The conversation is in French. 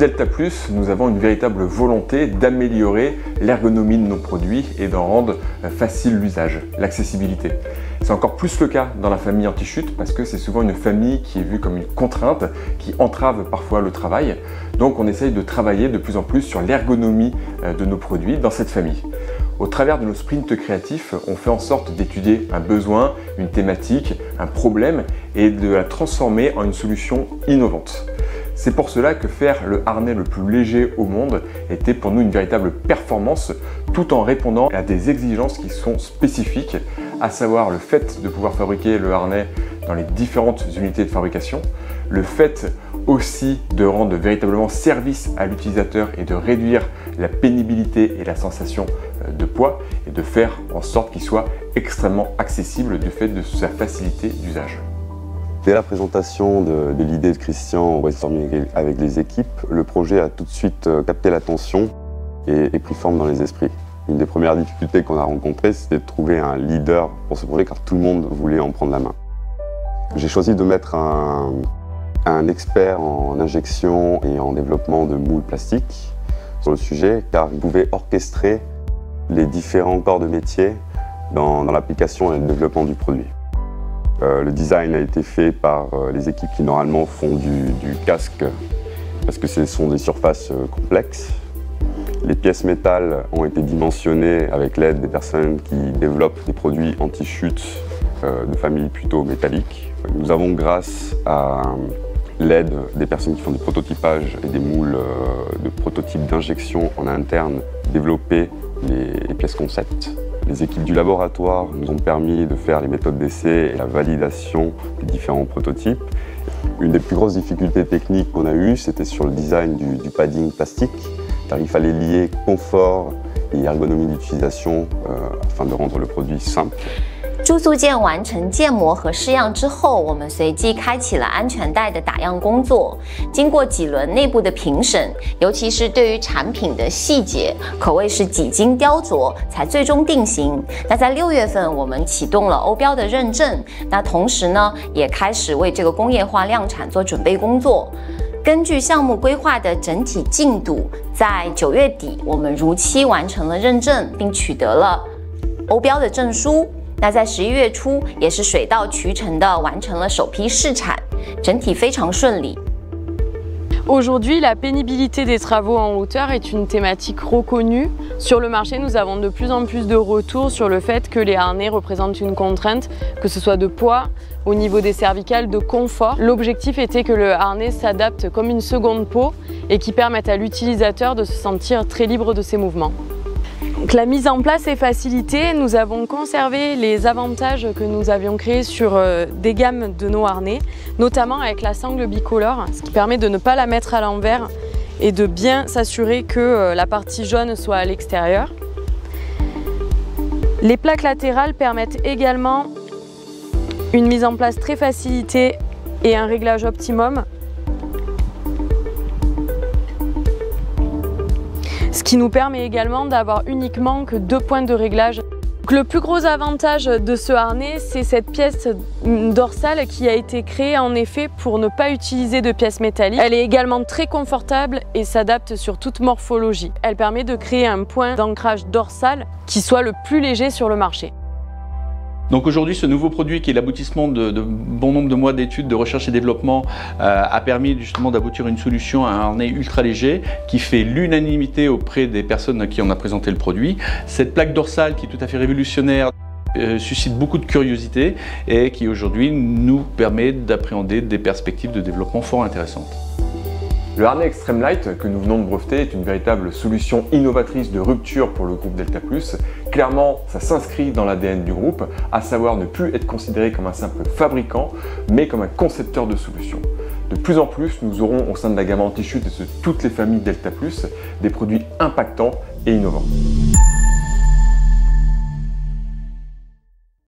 Delta Plus, nous avons une véritable volonté d'améliorer l'ergonomie de nos produits et d'en rendre facile l'usage, l'accessibilité. C'est encore plus le cas dans la famille anti-chute parce que c'est souvent une famille qui est vue comme une contrainte, qui entrave parfois le travail. Donc on essaye de travailler de plus en plus sur l'ergonomie de nos produits dans cette famille. Au travers de nos sprints créatifs, on fait en sorte d'étudier un besoin, une thématique, un problème et de la transformer en une solution innovante. C'est pour cela que faire le harnais le plus léger au monde était pour nous une véritable performance tout en répondant à des exigences qui sont spécifiques, à savoir le fait de pouvoir fabriquer le harnais dans les différentes unités de fabrication, le fait aussi de rendre véritablement service à l'utilisateur et de réduire la pénibilité et la sensation de poids et de faire en sorte qu'il soit extrêmement accessible du fait de sa facilité d'usage. Dès la présentation de l'idée de Christian au brainstorming avec les équipes, le projet a tout de suite capté l'attention et pris forme dans les esprits. Une des premières difficultés qu'on a rencontrées, c'était de trouver un leader pour ce projet car tout le monde voulait en prendre la main. J'ai choisi de mettre un expert en injection et en développement de moules plastiques sur le sujet car il pouvait orchestrer les différents corps de métier dans l'application et le développement du produit. Le design a été fait par les équipes qui normalement font du casque parce que ce sont des surfaces complexes. Les pièces métal ont été dimensionnées avec l'aide des personnes qui développent des produits anti-chute de famille plutôt métalliques. Nous avons, grâce à l'aide des personnes qui font du prototypage et des moules de prototypes d'injection en interne, développé les pièces concept. Les équipes du laboratoire nous ont permis de faire les méthodes d'essai et la validation des différents prototypes. Une des plus grosses difficultés techniques qu'on a eues, c'était sur le design du padding plastique, car il fallait lier confort et ergonomie d'utilisation afin de rendre le produit simple. 注塑件完成建模和试样之后，我们随即开启了安全带的打样工作。经过几轮内部的评审，尤其是对于产品的细节，可谓是几经雕琢才最终定型。那在6月份，我们启动了欧标的认证，那同时呢，也开始为这个工业化量产做准备工作。根据项目规划的整体进度，在9月底，我们如期完成了认证，并取得了欧标的证书。 那在11月初也是水到渠成的完成了首批试产，整体非常顺利。 Aujourd'hui, la pénibilité des travaux en hauteur est une thématique reconnue. Sur le marché, nous avons de plus en plus de retours sur le fait que les harnais représentent une contrainte, que ce soit de poids, au niveau des cervicales, de confort. L'objectif était que le harnais s'adapte comme une seconde peau et qui permette à l'utilisateur de se sentir très libre de ses mouvements. Donc, la mise en place est facilitée. Nous avons conservé les avantages que nous avions créés sur des gammes de nos harnais, notamment avec la sangle bicolore, ce qui permet de ne pas la mettre à l'envers et de bien s'assurer que la partie jaune soit à l'extérieur. Les plaques latérales permettent également une mise en place très facilitée et un réglage optimum. Ce qui nous permet également d'avoir uniquement que 2 points de réglage. Donc, le plus gros avantage de ce harnais, c'est cette pièce dorsale qui a été créée en effet pour ne pas utiliser de pièces métalliques. Elle est également très confortable et s'adapte sur toute morphologie. Elle permet de créer un point d'ancrage dorsal qui soit le plus léger sur le marché. Donc aujourd'hui, ce nouveau produit qui est l'aboutissement de bon nombre de mois d'études, de recherche et développement a permis justement d'aboutir à une solution à un harnais ultra léger qui fait l'unanimité auprès des personnes à qui on a présenté le produit. Cette plaque dorsale qui est tout à fait révolutionnaire suscite beaucoup de curiosité et qui aujourd'hui nous permet d'appréhender des perspectives de développement fort intéressantes. Le harnais Extreme Light que nous venons de breveter est une véritable solution innovatrice de rupture pour le groupe Delta Plus. Clairement, ça s'inscrit dans l'ADN du groupe, à savoir ne plus être considéré comme un simple fabricant, mais comme un concepteur de solutions. De plus en plus, nous aurons au sein de la gamme anti-chute et de toutes les familles Delta Plus des produits impactants et innovants.